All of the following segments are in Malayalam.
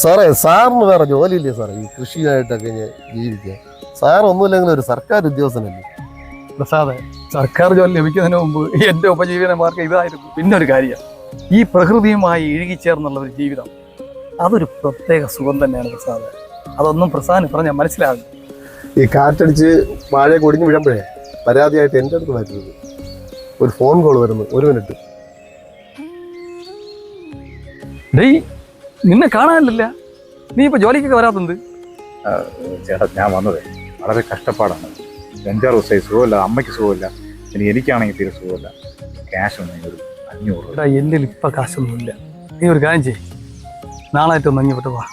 സാറേ സാറിന് വേറെ ജോലിയില്ലേ സാറേ ഈ കൃഷിയായിട്ടൊക്കെ ജീവിക്കാൻ? സാർ ഒന്നുമില്ലെങ്കിലും ഒരു സർക്കാർ ഉദ്യോഗസ്ഥനല്ലേ? പ്രസാദ്, സർക്കാർ ജോലി ലഭിക്കുന്നതിന് മുമ്പ് എൻ്റെ ഉപജീവന മാർഗം ഇതായിരുന്നു. പിന്നെ ഒരു കാര്യം, ഈ പ്രകൃതിയുമായി ഇഴുകിച്ചേർന്നുള്ള ഒരു ജീവിതം, അതൊരു പ്രത്യേക സുഖം തന്നെയാണ് പ്രസാദ്. അതൊന്നും പ്രസാദിന് പറഞ്ഞാൽ മനസ്സിലാകും. ഈ കാറ്റടിച്ച് വാഴ കൊടിഞ്ഞു വീഴുമ്പോഴേ പരാതിയായിട്ട് എൻ്റെ അടുത്ത് വരുന്നത് ഒരു ഫോൺ കോൾ വരുന്നു. 1 മിനിറ്റ്. ഡേയ്, നിന്നെ കാണാനില്ല. നീ ഇപ്പൊ ജോലിക്കൊക്കെ വരാത്തത്? ചേട്ടാ, ഞാൻ വന്നത് വളരെ കഷ്ടപ്പാടാണ്. 5-6 ദിവസമായി സുഖമില്ല, അമ്മയ്ക്ക് സുഖമില്ല, എനിക്കാണെങ്കിൽ തീരെ സുഖമില്ല. ക്യാഷ് ഉണ്ടെങ്കിൽ 500. എടാ, എൻ്റെ ഇപ്പം കാശൊന്നുമില്ല. നീ ഒരു കാര്യം ചെയ്യ്, നാളായിട്ടൊന്ന് അഞ്ഞിട്ട് വാ.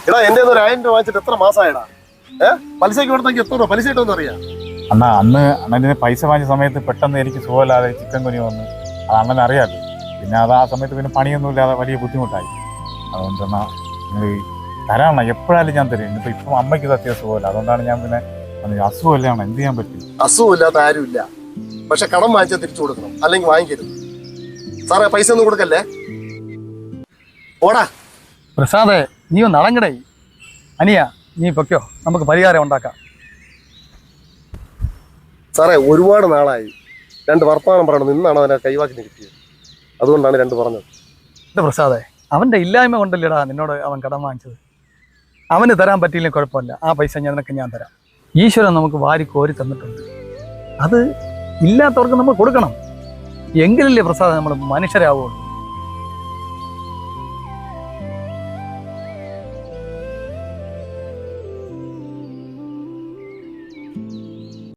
എടാ, എൻ്റെ 1000 രൂപ വാങ്ങിച്ചിട്ട് എത്ര മാസമായടാ? പലിശയ്ക്ക് കൊടുത്തെങ്കിൽ എത്ര രൂപ പലിശ കിട്ടുമെന്ന് അറിയാം? അണ്ണന് പൈസ വാങ്ങിച്ച സമയത്ത് പെട്ടെന്ന് എനിക്ക് സുഖമില്ലാതെ ചിക്കൻ കുനി വന്നു. അത് അണ്ണനെ അറിയാമല്ലോ. പിന്നെ അത് ആ സമയത്ത് പിന്നെ പണിയൊന്നുമില്ലാതെ വലിയ ബുദ്ധിമുട്ടായി. അതുകൊണ്ടെന്നാ നിങ്ങൾ തരാണ എപ്പോഴായാലും ഞാൻ തരും. ഇപ്പം അമ്മയ്ക്ക് സത്യം സുഖമില്ല, അതുകൊണ്ടാണ് ഞാൻ പിന്നെ അസുഖമില്ലാണ്, എന്ത് ചെയ്യാൻ പറ്റും? അസുഖമില്ലാത്ത ആരുമില്ല, പക്ഷെ കടം വാങ്ങിച്ചാൽ തിരിച്ചു കൊടുക്കണം, അല്ലെങ്കിൽ വാങ്ങിക്കരുത്. സാറേ, പൈസ ഒന്നും കൊടുക്കല്ലേ. ഓടാ പ്രസാദേ, നീ ഒന്ന് അടങ്ങടേ. അനിയ, നീ പൊക്കോ, നമുക്ക് പരിഹാരം ഉണ്ടാക്കാം. സാറേ, ഒരുപാട് നാളായി 2 വർത്തമാനം പറയണം. നിന്നാണ് അവനെ കൈവാക്കിന് കിട്ടിയത്, അതുകൊണ്ടാണ് 2 പറഞ്ഞത്. എൻ്റെ പ്രസാദേ, അവൻ്റെ ഇല്ലായ്മ കൊണ്ടല്ലേടാ നിന്നോട് അവൻ കടം വാങ്ങിച്ചത്. അവന് തരാൻ പറ്റിയില്ലെങ്കിൽ കുഴപ്പമില്ല, ആ പൈസ ഞാൻ തരാം. ഈശ്വരൻ നമുക്ക് വാരി കോരി തന്നിട്ടുണ്ട്, അത് ഇല്ലാത്തവർക്ക് നമ്മൾ കൊടുക്കണം. എങ്കിലല്ലേ പ്രസാദം നമ്മൾ മനുഷ്യരാവുള്ളൂ.